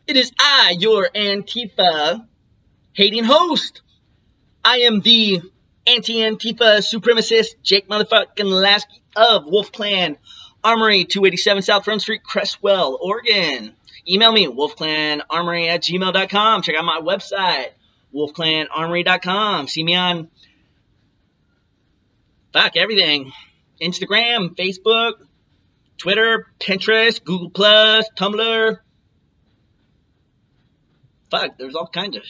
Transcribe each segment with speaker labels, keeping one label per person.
Speaker 1: It is I, your Antifa hating host. I am the Anti-Antifa Supremacist Jake motherfucking Laskey of Wolf Clan Armory, 287 South Front Street, Crestwell, Oregon. Email me, wolfclanarmory@gmail.com. Check out my website, wolfclanarmory.com. See me on everything. Instagram, Facebook, Twitter, Pinterest, Google+, Tumblr. There's all kinds of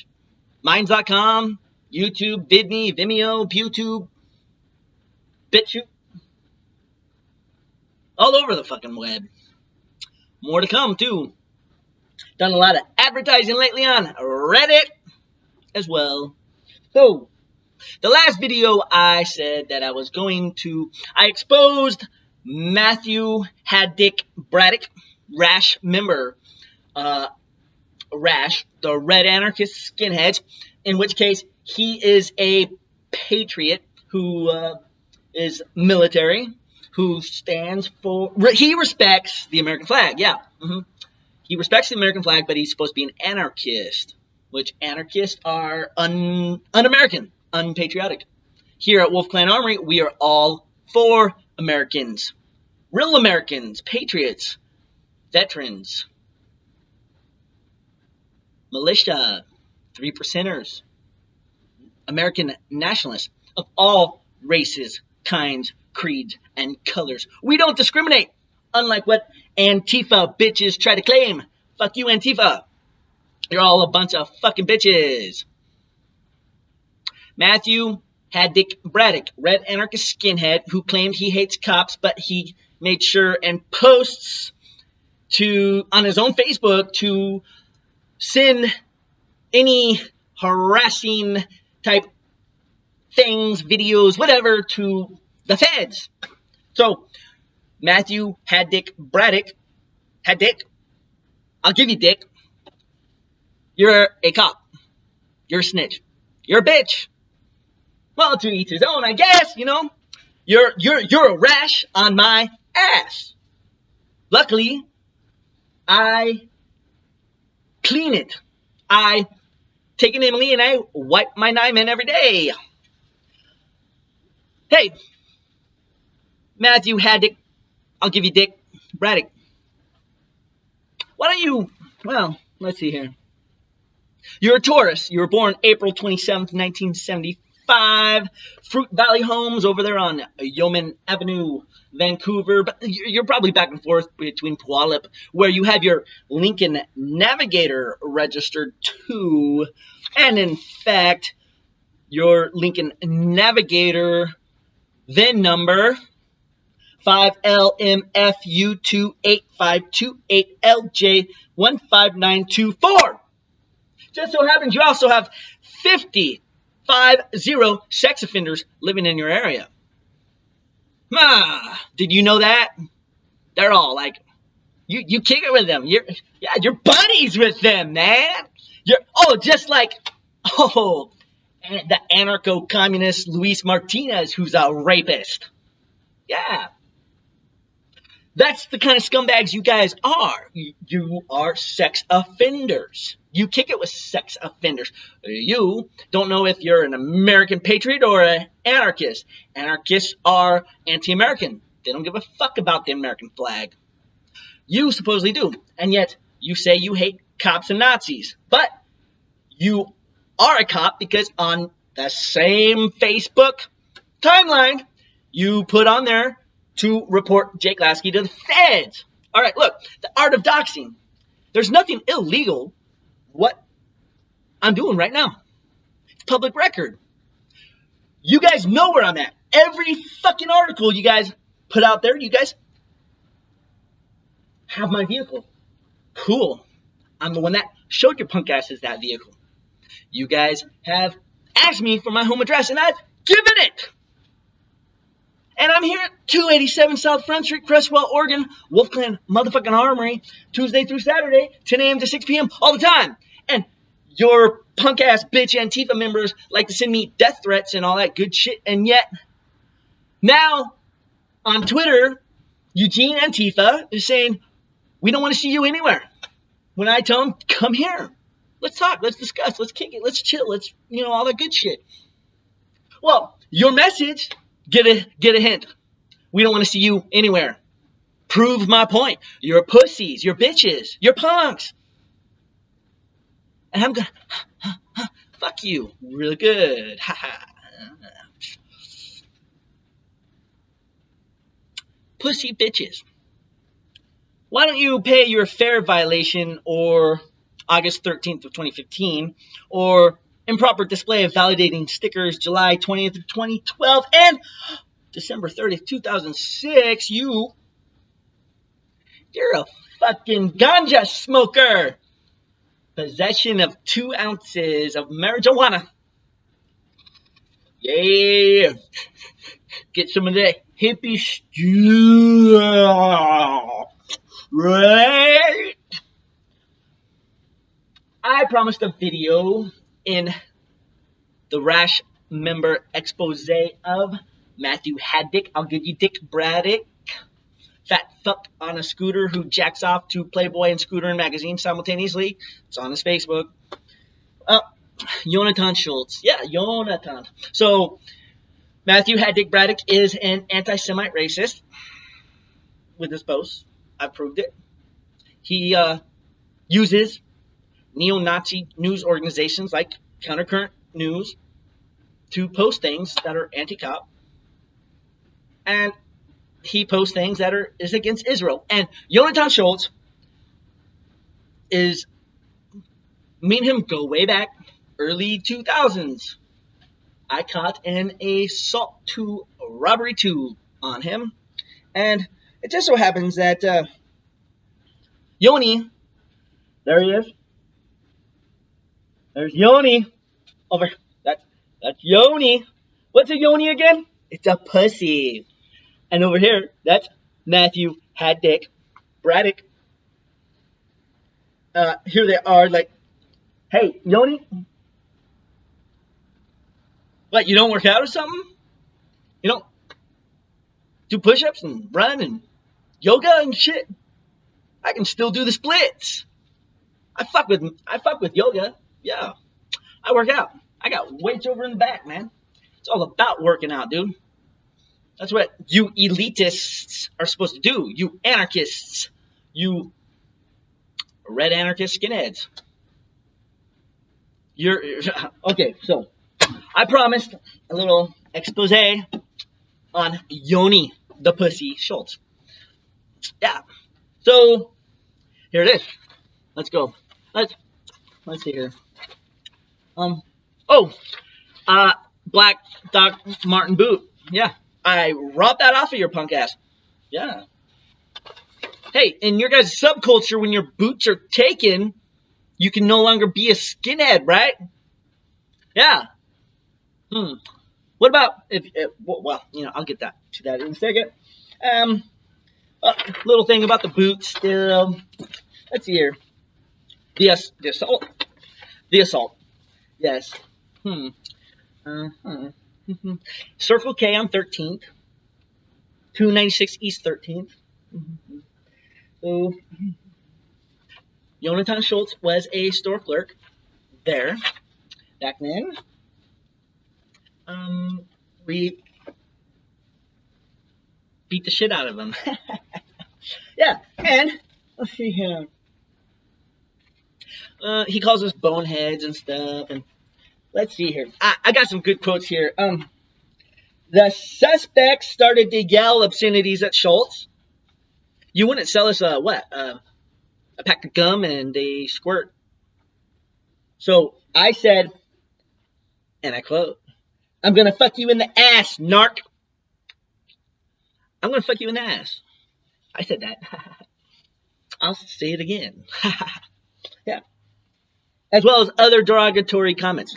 Speaker 1: Minds.com, YouTube, Vidme, Vimeo, PewTube, BitChute. All over the fucking web. More to come, too. Done a lot of advertising lately on Reddit as well. So, the last video I said that I exposed Matthew Haddick Braddock, RASH member, RASH, the Red Anarchist Skin Heads, in which case he is a patriot who is military, who stands for, he respects the American flag, yeah. He respects the American flag, but he's supposed to be an anarchist, which anarchists are un-American, unpatriotic. Here at Wolf Clan Armory, we are all for Americans, real Americans, patriots, veterans, militia, 3%ers, American nationalists of all races, kinds, creeds, and colors. We don't discriminate, unlike what Antifa bitches try to claim. Fuck you, Antifa. You're all a bunch of fucking bitches. Matthew Haddick Braddock, Red Anarchist Skinhead, who claimed he hates cops, but he made sure and posts on his own Facebook to send any harassing type things, videos, whatever, to the feds. So, Matthew Haddick Braddock, Haddick, I'll give you dick. You're a cop. You're a snitch. You're a bitch. Well, to each his own, I guess, you know. You're a rash on my ass. Luckily, I clean it. I take an Emily and I wipe my Nyman every day. Hey, Matthew Haddick, I'll give you dick, Braddock. Why don't you, well, let's see here. You're a Taurus. You were born April 27th, 1975. Fruit Valley Homes over there on Yeoman Avenue, Vancouver. But you're probably back and forth between Puyallup, where you have your Lincoln Navigator registered too. And in fact, your Lincoln Navigator VIN number 5LMFU28528LJ15924. Just so happens you also have 50 sex offenders living in your area. Did you know that? They're all like, you kick it with them. You're buddies with them, man. Just like the anarcho-communist Luis Martinez, who's a rapist. Yeah. That's the kind of scumbags you guys are. You are sex offenders. You kick it with sex offenders. You don't know if you're an American patriot or an anarchist. Anarchists are anti-American. They don't give a fuck about the American flag. You supposedly do. And yet, you say you hate cops and Nazis. But you are a cop because on the same Facebook timeline, you put on there to report Jake Laskey to the feds. All right, look, the art of doxing. There's nothing illegal what I'm doing right now. It's public record. You guys know where I'm at. Every fucking article you guys put out there, you guys have my vehicle. Cool. I'm the one that showed your punk asses that vehicle. You guys have asked me for my home address, and I've given it. And I'm here at 287 South Front Street, Crestwell, Oregon, Wolf Clan motherfucking Armory, Tuesday through Saturday, 10 a.m. to 6 p.m. all the time. And your punk-ass bitch Antifa members like to send me death threats and all that good shit. And yet, now, on Twitter, Eugene Antifa is saying, we don't want to see you anywhere. when I tell them, come here. Let's talk. Let's discuss. Let's kick it. Let's chill. Let's, all that good shit. Well, your message, get a hint. We don't want to see you anywhere. Prove my point. You're pussies. You're bitches. You're punks. And I'm going to fuck you. Really good. Pussy bitches. Why don't you pay your fare violation or August 13th of 2015 or improper display of validating stickers July 20th of 2012 and December 30th, 2006, you're a fucking ganja smoker. Possession of 2 ounces of marijuana. Yeah. Get some of that hippie stew. Right? I promised a video in the RASH member expose of Matthew Haddick. I'll give you Dick Braddock. Fat fuck on a scooter who jacks off to Playboy and Scooter and Magazine simultaneously. It's on his Facebook. Jonathan Schultz. Yeah, Jonathan. So, Matthew Haddick Braddock is an anti-Semite racist with his posts. I've proved it. He uses neo-Nazi news organizations like Countercurrent News to post things that are anti-cop. And he posts things that is against Israel. And Jonathan Schultz is, me and him go way back, early 2000s. I caught an Assault II Robbery II on him. And it just so happens that Yoni, there he is. There's Yoni. Over. That's Yoni. What's a Yoni again? It's a pussy. And over here, that's Matthew Haddick Braddock. Here they are, like, hey, Yoni, what, you don't work out or something? You don't do push-ups and run and yoga and shit? I can still do the splits. I fuck with yoga. Yeah. I work out. I got weights over in the back, man. It's all about working out, dude. That's what you elitists are supposed to do. You anarchists. You red anarchist skinheads. You're okay, so I promised a little expose on Yoni the pussy Schultz. Yeah. So here it is. Let's go. Let's see here. Black Doc Marten boot. Yeah. I robbed that off of your punk ass. Yeah. Hey, in your guys' subculture, when your boots are taken, you can no longer be a skinhead, right? Yeah. What about well, I'll get to that in a second. Little thing about the boots still. Let's see here. The assault. The assault. Yes. Circle K on 13th. 296 East 13th. So, Jonathan Schultz was a store clerk there back then. We beat the shit out of him. Yeah, and let's see here. He calls us boneheads and stuff, and let's see here. I got some good quotes here. The suspects started to yell obscenities at Schultz. You wouldn't sell us a pack of gum and a squirt. So I said, and I quote, "I'm gonna fuck you in the ass, narc." I'm gonna fuck you in the ass. I said that. I'll say it again. Yeah. As well as other derogatory comments.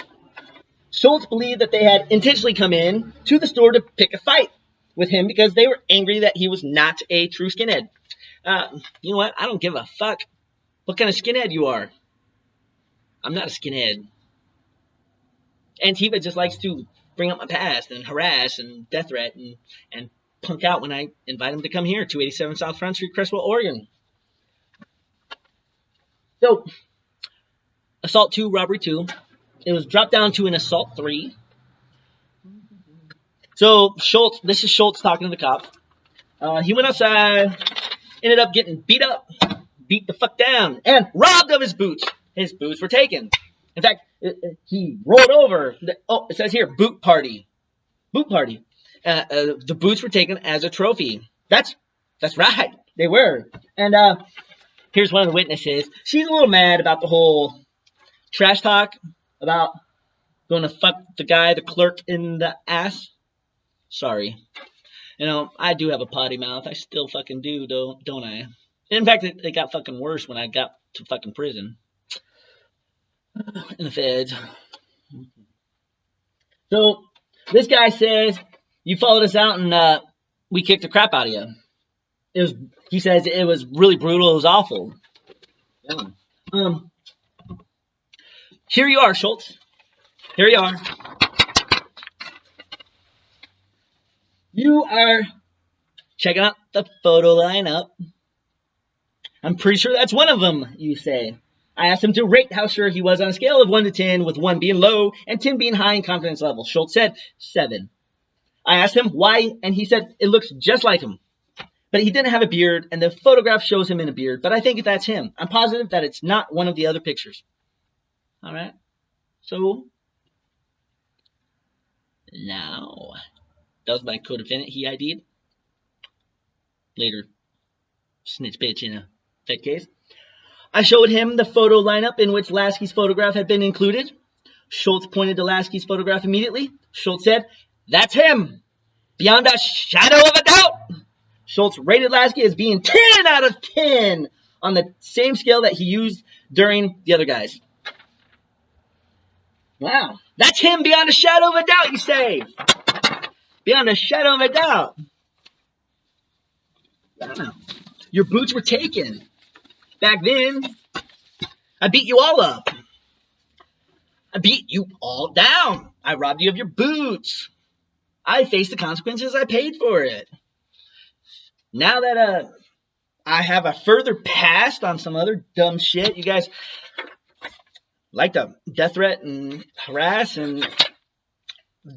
Speaker 1: Schultz believed that they had intentionally come in to the store to pick a fight with him because they were angry that he was not a true skinhead. You know what? I don't give a fuck what kind of skinhead you are. I'm not a skinhead. Antifa just likes to bring up my past and harass and death threat and punk out when I invite him to come here, 287 South Front Street, Creswell, Oregon. So, Assault II Robbery II. It was dropped down to an Assault 3. So, Schultz, this is Schultz talking to the cop. He went outside, ended up getting beat up, beat the fuck down, and robbed of his boots. His boots were taken. In fact, he rolled over. Oh, it says here, boot party. Boot party. The boots were taken as a trophy. That's right. They were. And here's one of the witnesses. She's a little mad about the whole trash talk about going to fuck the guy, the clerk, in the ass. Sorry. You know, I do have a potty mouth. I still fucking do, don't I? In fact, it got fucking worse when I got to fucking prison. In the feds. So, this guy says, you followed us out and we kicked the crap out of you. He says it was really brutal. It was awful. Yeah. Here you are, Schultz. Here you are. You are checking out the photo lineup. I'm pretty sure that's one of them, you say. I asked him to rate how sure he was on a scale of 1 to 10, with 1 being low and 10 being high in confidence level. Schultz said 7. I asked him why, and he said it looks just like him. But he didn't have a beard, and the photograph shows him in a beard, but I think that's him. I'm positive that it's not one of the other pictures. All right. So, now, that was my co-defendant he ID'd. Later, snitch bitch in a Fed case. I showed him the photo lineup in which Laskey's photograph had been included. Schultz pointed to Laskey's photograph immediately. Schultz said, that's him, beyond a shadow of a doubt. Schultz rated Laskey as being 10 out of 10 on the same scale that he used during the other guys. Wow, that's him beyond a shadow of a doubt, you say. Beyond a shadow of a doubt. Wow. Your boots were taken. Back then, I beat you all up. I beat you all down. I robbed you of your boots. I faced the consequences. I paid for it. Now that I have a further past on some other dumb shit, you guys like to death threat and harass and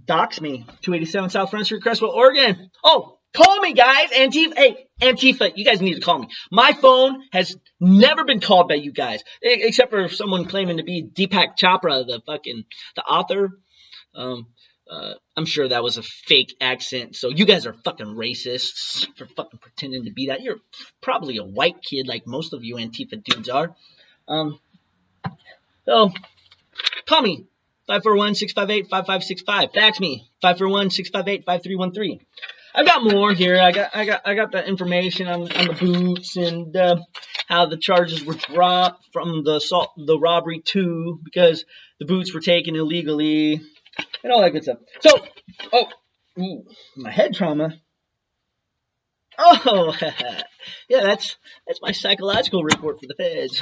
Speaker 1: dox me. 287 South Front Street, Creswell, Oregon. Oh, call me, guys. Antifa. Hey, Antifa, you guys need to call me. My phone has never been called by you guys, except for someone claiming to be Deepak Chopra, the author. I'm sure that was a fake accent. So you guys are fucking racists for fucking pretending to be that. You're probably a white kid like most of you Antifa dudes are. So call me. 541-658-5565. Fax me. 541-658-5313. I've got more here. I got the information on the boots and how the charges were dropped from the Assault the Robbery II because the boots were taken illegally and all that good stuff. So, my head trauma. Oh, yeah, that's my psychological report for the feds.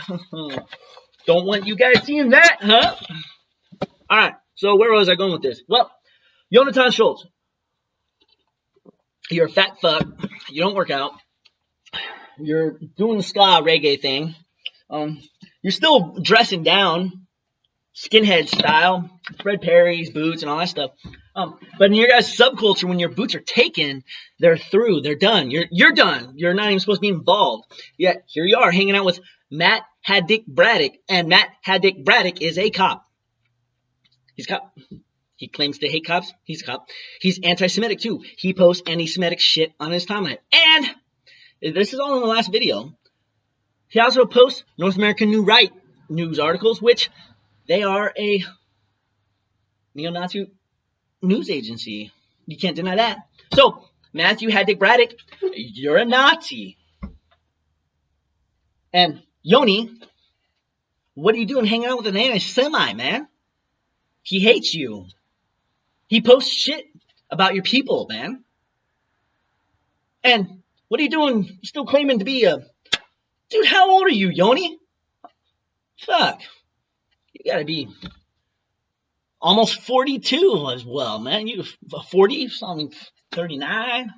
Speaker 1: Don't want you guys seeing that, huh? All right, so where was I going with this? Well, Jonathan Schultz, you're a fat fuck. You don't work out. You're doing the ska reggae thing. You're still dressing down, skinhead style, Fred Perry's boots and all that stuff. But in your guys' subculture, when your boots are taken, they're through. They're done. You're done. You're not even supposed to be involved. Yet here you are hanging out with Matt Haddick Braddock, and Matt Haddick Braddock is a cop. He's a cop. He claims to hate cops. He's a cop. He's anti-Semitic too. He posts anti-Semitic shit on his timeline. And this is all in the last video. He also posts North American New Right news articles, which they are a neo-Nazi news agency. You can't deny that. So, Matthew Haddick Braddock, you're a Nazi. And Yoni, what are you doing hanging out with an anti-Semite, man? He hates you. He posts shit about your people, man. And what are you doing still claiming to be a... Dude, how old are you, Yoni? Fuck. You gotta be almost 42 as well, man. You 40, something 39.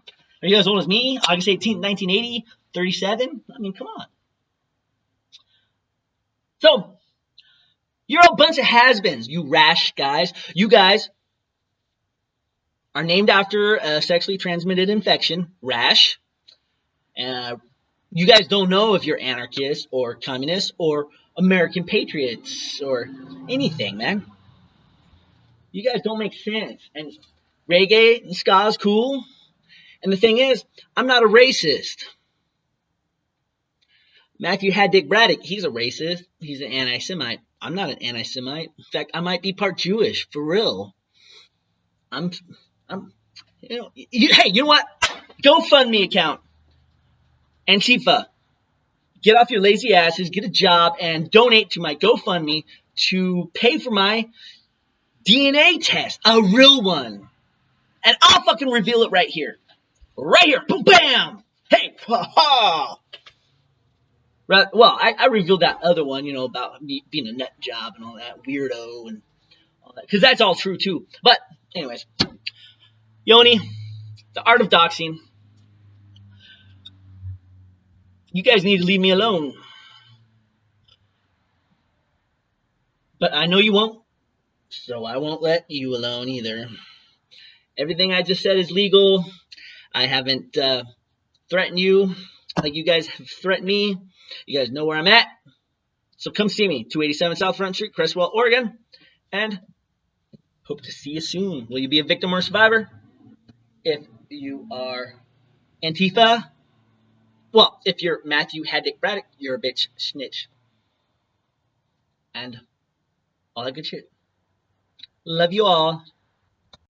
Speaker 1: Are you as old as me? August 18th, 1980, 37? I mean, come on. So, you're a bunch of has-beens, you rash guys. You guys are named after a sexually transmitted infection, rash. You guys don't know if you're anarchists or communists or American patriots or anything, man. You guys don't make sense. And reggae and ska is cool. And the thing is, I'm not a racist. Matthew had Dick Braddock, he's a racist. He's an anti-Semite. I'm not an anti-Semite. In fact, I might be part Jewish, for real. Hey, you know what? GoFundMe account. Antifa. Get off your lazy asses, get a job, and donate to my GoFundMe to pay for my DNA test. A real one. And I'll fucking reveal it right here. Right here. Boom, bam. Hey, ha ha. Well, I revealed that other one, you know, about me being a nut job and all that, weirdo and all that. Because that's all true, too. But, anyways. Yoni, the art of doxing. You guys need to leave me alone. But I know you won't. So I won't let you alone either. Everything I just said is legal. I haven't threatened you like you guys have threatened me. You guys know where I'm at. So come see me, 287 South Front Street, Crestwell, Oregon. And hope to see you soon. Will you be a victim or a survivor? If you are Antifa, well, if you're Matthew Haddick Braddock, you're a bitch snitch. And all that good shit. Love you all.